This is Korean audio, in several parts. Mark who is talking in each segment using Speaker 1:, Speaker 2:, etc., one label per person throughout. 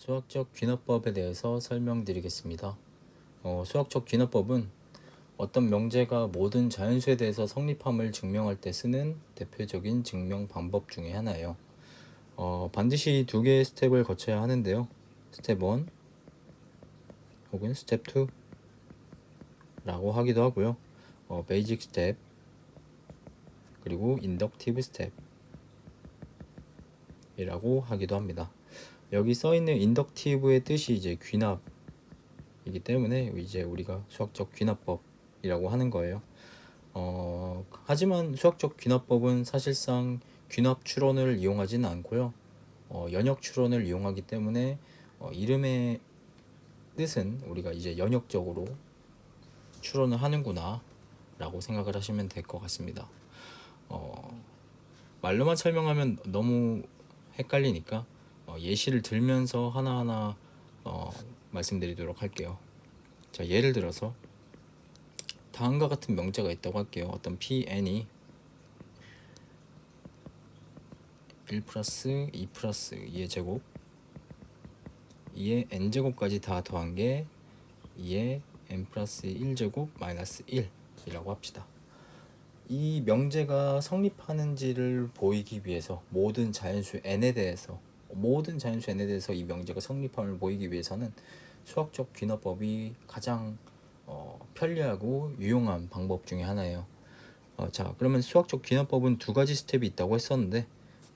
Speaker 1: 수학적 귀납법에 대해서 설명드리겠습니다. 수학적 귀납법은 어떤 명제가 모든 자연수에 대해서 성립함을 증명할 때 쓰는 대표적인 증명 방법 중에 하나예요. 반드시 두 개의 스텝을 거쳐야 하는데요. 스텝 1 혹은 스텝 2라고 하기도 하고요. 베이직 스텝 그리고 인덕티브 스텝이라고 하기도 합니다. 여기 써있는 인덕티브의 뜻이 이제 귀납이기 때문에 이제 우리가 수학적 귀납법이라고 하는 거예요. 하지만 수학적 귀납법은 사실상 귀납 추론을 이용하지는 않고요. 연역 추론을 이용하기 때문에 이름의 뜻은 우리가 이제 연역적으로 추론을 하는구나 라고 생각을 하시면 될 것 같습니다. 말로만 설명하면 너무 헷갈리니까 예시를 들면서 하나하나 말씀드리도록 할게요. 자, 예를 들어서 다음과 같은 명제가 있다고 할게요. 어떤 Pn이 1 플러스 2 플러스 2의 제곱 2의 n제곱까지 다 더한 게 2의 n 플러스 1제곱 마이너스 1이라고 합시다. 이 명제가 성립하는지를 보이기 위해서 모든 자연수 n에 대해서 이 명제가 성립함을 보이기 위해서는 수학적 귀납법이 가장 편리하고 유용한 방법 중에 하나예요. 자, 그러면 수학적 귀납법은 두 가지 스텝이 있다고 했었는데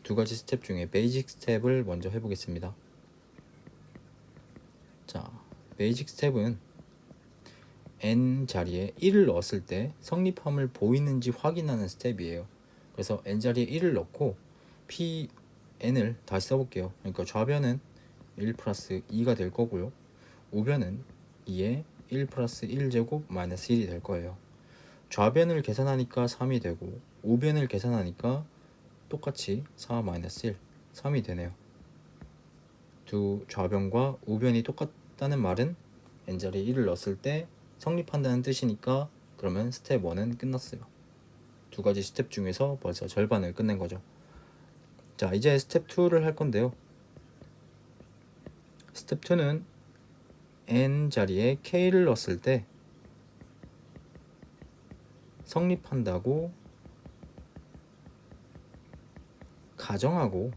Speaker 1: 두 가지 스텝 중에 베이직 스텝을 먼저 해보겠습니다. 자, 베이직 스텝은 n 자리에 1을 넣었을 때 성립함을 보이는지 확인하는 스텝이에요. 그래서 n 자리에 1을 넣고 pn을 다시 써볼게요. 그러니까 좌변은 1 플러스 2가 될 거고요. 우변은 2에 1 플러스 1제곱 마이너스 1이 될 거예요. 좌변을 계산하니까 3이 되고 우변을 계산하니까 똑같이 4 마이너스 1, 3이 되네요. 두 좌변과 우변이 똑같다는 말은 n자리에 1을 넣었을 때 성립한다는 뜻이니까 그러면 스텝 1은 끝났어요. 두 가지 스텝 중에서 벌써 절반을 끝낸 거죠. 자, 이제 스텝 2를 할 건데요. 스텝 2는 n자리에 k를 넣었을 때 성립한다고 가정하고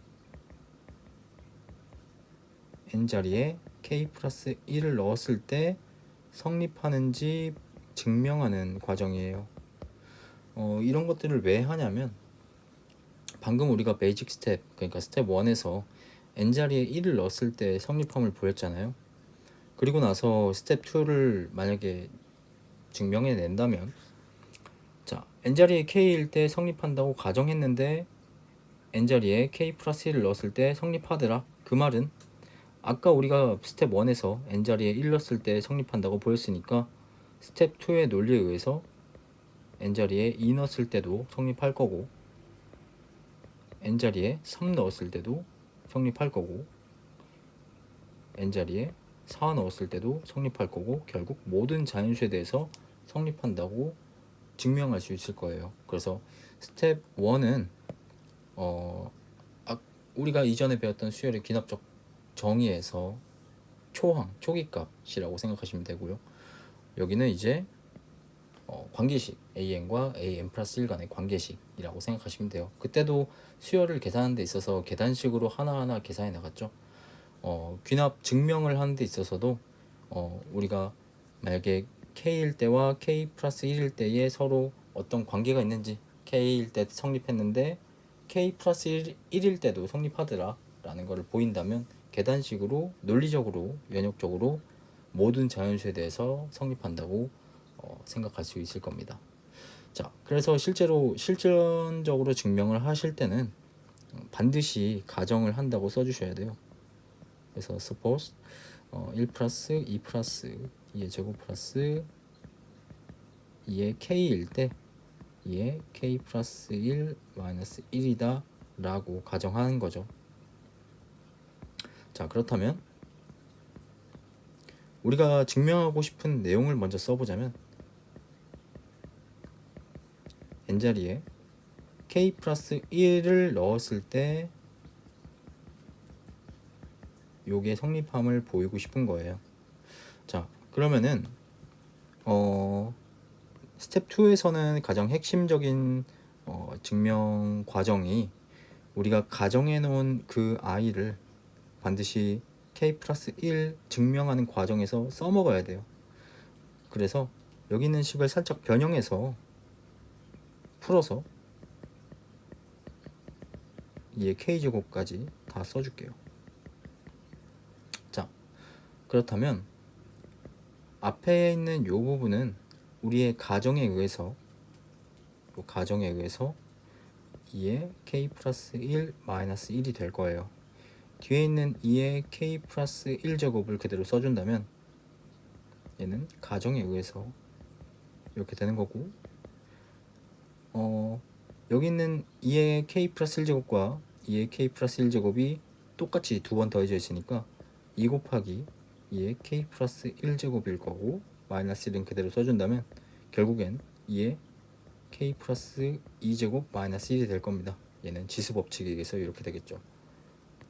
Speaker 1: n자리에 k 플러스 1을 넣었을 때 성립하는지 증명하는 과정이에요. 이런 것들을 왜 하냐면 방금 우리가 베이직 스텝, 그러니까 스텝 1에서 n자리에 1을 넣었을 때 성립함을 보였잖아요. 그리고 나서 스텝 2를 만약에 증명해 낸다면, 자, n자리에 k일 때 성립한다고 가정했는데 n자리에 k 플러스 1을 넣었을 때 성립하더라. 그 말은 아까 우리가 스텝 1에서 n자리에 1 넣었을 때 성립한다고 보였으니까 스텝 2의 논리에 의해서 n자리에 2 넣었을 때도 성립할 거고 n자리에 3 넣었을 때도 성립할 거고 n자리에 4 넣었을 때도 성립할 거고 결국 모든 자연수에 대해서 성립한다고 증명할 수 있을 거예요. 그래서 스텝 1은 우리가 이전에 배웠던 수열의 귀납적 정의에서 초기값이라고 생각하시면 되고요. 여기는 이제 관계식 an과 an 플러스 1 간의 관계식이라고 생각하시면 돼요. 그때도 수열을 계산하는 데 있어서 계단식으로 하나하나 계산해 나갔죠. 귀납 증명을 하는 데 있어서도 우리가 만약에 k일 때와 k 플러스 1일 때에 서로 어떤 관계가 있는지 k일 때 성립했는데 k 플러스 1일 때도 성립하더라 라는 것을 보인다면 계단식으로 논리적으로 연역적으로 모든 자연수에 대해서 성립한다고 생각할 수 있을 겁니다. 자, 그래서 실전적으로 증명을 하실 때는 반드시 가정을 한다고 써주셔야 돼요. 그래서 suppose 1 플러스 2 플러스 2의 제곱 플러스 2의 k일 때 2의 k 플러스 1 마이너스 1이다 라고 가정하는 거죠. 자, 그렇다면 우리가 증명하고 싶은 내용을 먼저 써보자면 n자리에 k 플러스 1을 넣었을 때 요게 성립함을 보이고 싶은 거예요. 자, 그러면은 스텝 2에서는 가장 핵심적인 증명 과정이 우리가 가정해 놓은 그 i를 반드시 k 플러스 1 증명하는 과정에서 써먹어야 돼요. 그래서 여기 있는 식을 살짝 변형해서 풀어서 이에 k제곱까지 다 써줄게요. 자, 그렇다면 앞에 있는 요 부분은 우리의 가정에 의해서 2의 k 플러스 1 마이너스 1이 될 거예요. 뒤에 있는 2의 k 플러스 1제곱을 그대로 써준다면 얘는 가정에 의해서 이렇게 되는 거고, 여기 있는 2의 k 플러스 1제곱과 2의 k 플러스 1제곱이 똑같이 두 번 더해져 있으니까 2 곱하기 2의 k 플러스 1제곱일 거고, 마이너스 1은 그대로 써준다면 결국엔 2의 k 플러스 2제곱 마이너스 1이 될 겁니다. 얘는 지수 법칙에 의해서 이렇게 되겠죠.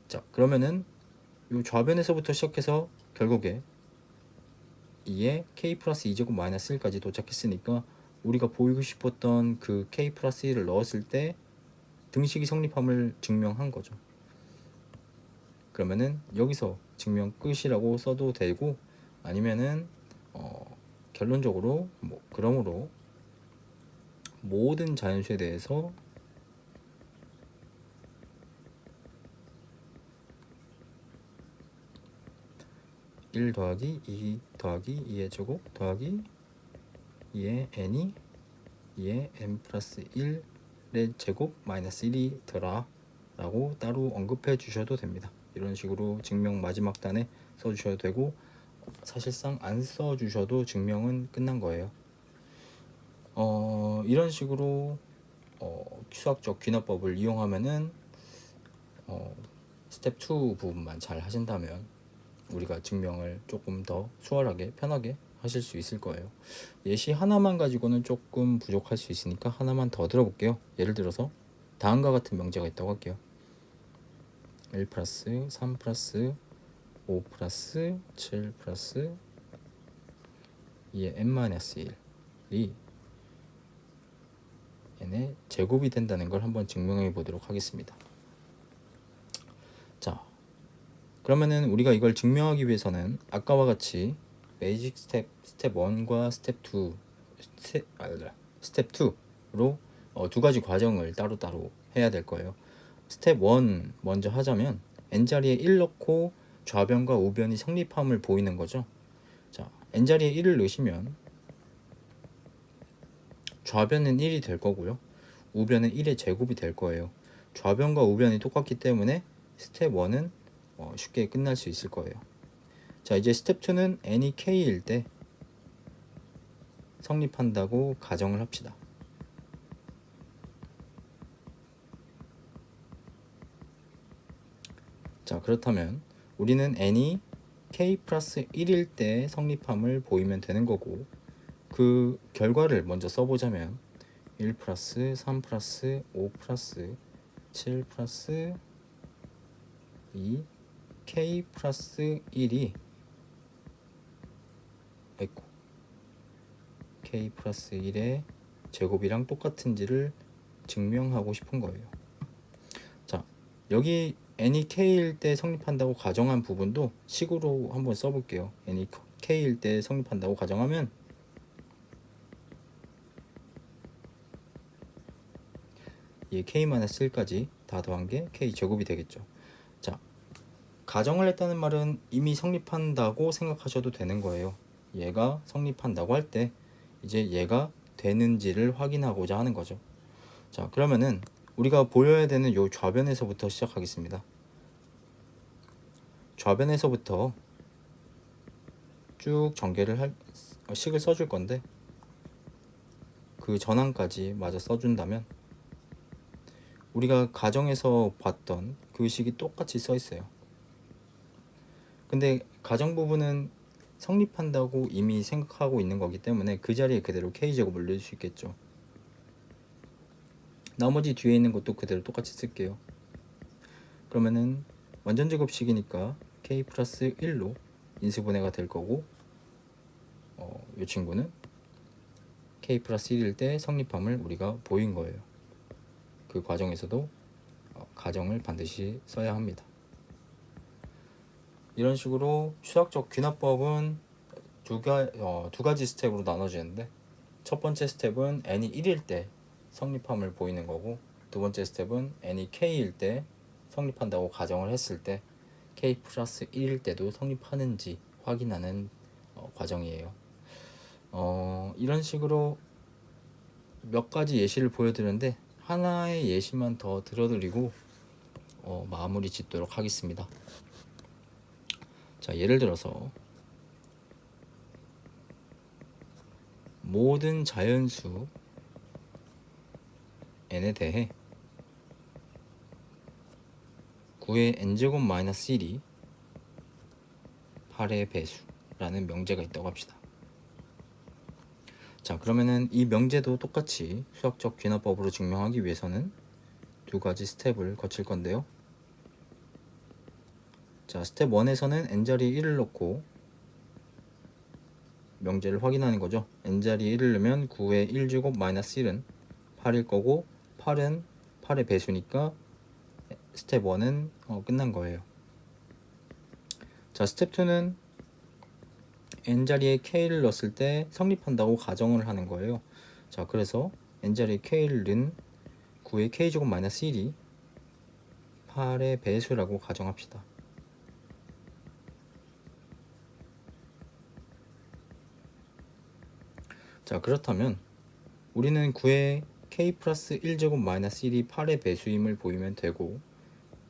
Speaker 1: 자, 그러면은 이 좌변에서부터 시작해서 결국에 2의 k 플러스 2제곱 마이너스 1까지 도착했으니까 우리가 보이고 싶었던 그 k 플러스 1을 넣었을 때 등식이 성립함을 증명한 거죠. 그러면은 여기서 증명 끝이라고 써도 되고, 아니면은 결론적으로 그러므로 모든 자연수에 대해서 (1 더하기 2 더하기 2의 제곱 더하기 2의 n이 2의 n 플러스 1의 제곱 마이너스 1이 더라 라고 따로 언급해 주셔도 됩니다. 이런 식으로 증명 마지막 단에 써주셔도 되고, 사실상 안 써주셔도 증명은 끝난 거예요. 이런 식으로 수학적 귀납법을 이용하면은 스텝 2 부분만 잘 하신다면 우리가 증명을 조금 더 수월하게 편하게 하실 수 있을 거예요. 예시 하나만 가지고는 조금 부족할 수 있으니까 하나만 더 들어볼게요. 예를 들어서 다음과 같은 명제가 있다고 할게요. 1 플러스 3 플러스 5 플러스 7 플러스 2의 n-1이 n의 제곱이 된다는 걸 한번 증명해 보도록 하겠습니다. 자, 그러면은 우리가 이걸 증명하기 위해서는 아까와 같이 베이직 스텝 1과 스텝 2로 두 가지 과정을 따로따로 해야 될 거예요. 스텝 1 먼저 하자면 n자리에 1 넣고 좌변과 우변이 성립함을 보이는 거죠. 자, n자리에 1을 넣으시면 좌변은 1이 될 거고요. 우변은 1의 제곱이 될 거예요. 좌변과 우변이 똑같기 때문에 스텝 1은 쉽게 끝날 수 있을 거예요. 자, 이제 스텝 2는 n이 k일 때 성립한다고 가정을 합시다. 자, 그렇다면 우리는 n이 k 플러스 1일 때 성립함을 보이면 되는 거고, 그 결과를 먼저 써보자면 1 플러스 3 플러스 5 플러스 7 플러스 2 k 플러스 1이 k 플러스 1의 제곱이랑 똑같은지를 증명하고 싶은 거예요. 자, 여기 n이 k일 때 성립한다고 가정한 부분도 식으로 한번 써볼게요. n이 k일 때 성립한다고 가정하면 이 k-1까지 다 더한 게 k 제곱이 되겠죠. 자, 가정을 했다는 말은 이미 성립한다고 생각하셔도 되는 거예요. 얘가 성립한다고 할 때 이제 얘가 되는지를 확인하고자 하는 거죠. 자, 그러면은 우리가 보여야 되는 요 좌변에서부터 시작하겠습니다. 좌변에서부터 쭉 전개를 식을 써줄 건데, 그 전항까지 마저 써준다면 우리가 가정에서 봤던 그 식이 똑같이 써 있어요. 근데 가정 부분은 성립한다고 이미 생각하고 있는 거기 때문에 그 자리에 그대로 k제곱을 넣을 수 있겠죠. 나머지 뒤에 있는 것도 그대로 똑같이 쓸게요. 그러면은 완전제곱식이니까 k 플러스 1로 인수분해가 될 거고 이 친구는 k 플러스 1일 때 성립함을 우리가 보인 거예요. 그 과정에서도 가정을 반드시 써야 합니다. 이런 식으로 수학적 귀납법은 두 가지 스텝으로 나눠지는데, 첫 번째 스텝은 n이 1일 때 성립함을 보이는 거고, 두 번째 스텝은 n이 k일 때 성립한다고 가정을 했을 때 k 플러스 1일 때도 성립하는지 확인하는 과정이에요. 이런 식으로 몇 가지 예시를 보여드렸는데, 하나의 예시만 더 들어드리고 마무리 짓도록 하겠습니다. 자, 예를 들어서 모든 자연수 n에 대해 9의 n제곱 마이너스 1이 8의 배수라는 명제가 있다고 합시다. 자, 그러면은 이 명제도 똑같이 수학적 귀납법으로 증명하기 위해서는 두 가지 스텝을 거칠 건데요. 자, 스텝 1에서는 n자리에 1을 넣고 명제를 확인하는 거죠. n자리에 1을 넣으면 9의 1제곱 마이너스 1은 8일 거고, 8은 8의 배수니까 스텝 1은 끝난 거예요. 자, 스텝 2는 n자리에 k를 넣었을 때 성립한다고 가정을 하는 거예요. 자, 그래서 n자리에 k를 넣은 9의 k제곱 마이너스 1이 8의 배수라고 가정합시다. 자, 그렇다면 우리는 9의 k 플러스 1제곱 마이너스 1이 8의 배수임을 보이면 되고,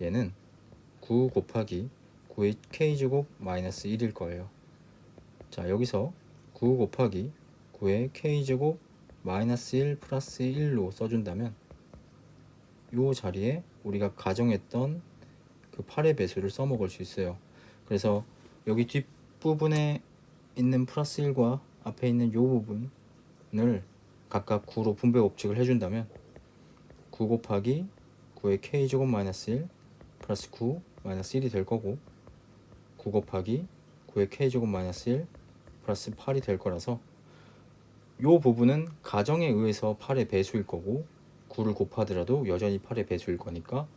Speaker 1: 얘는 9 곱하기 9의 k제곱 마이너스 1일 거예요. 자, 여기서 9 곱하기 9의 k제곱 마이너스 1 플러스 1로 써준다면 이 자리에 우리가 가정했던 그 8의 배수를 써먹을 수 있어요. 그래서 여기 뒷부분에 있는 플러스 1과 앞에 있는 이 부분을 각각 9로 분배 법칙을 해준다면 9 곱하기 9의 k제곱 마이너스 1 플러스 9 마이너스 1이 될 거고, 9 곱하기 9의 k제곱 마이너스 1 플러스 8이 될 거라서 이 부분은 가정에 의해서 8의 배수일 거고, 9를 곱하더라도 여전히 8의 배수일 거니까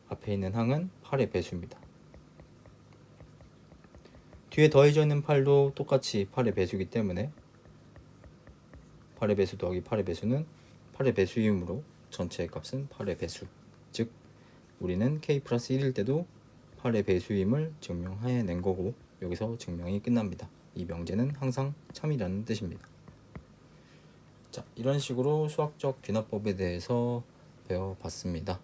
Speaker 1: 앞에 있는 항은 8의 배수입니다. 뒤에 더해져 있는 8도 똑같이 8의 배수이기 때문에 8의 배수 더하기 8의 배수는 8의 배수이므로 전체의 값은 8의 배수, 즉 우리는 k 플러스 1일 때도 8의 배수임을 증명해낸 거고, 여기서 증명이 끝납니다. 이 명제는 항상 참이라는 뜻입니다. 자, 이런 식으로 수학적 귀납법에 대해서 배워봤습니다.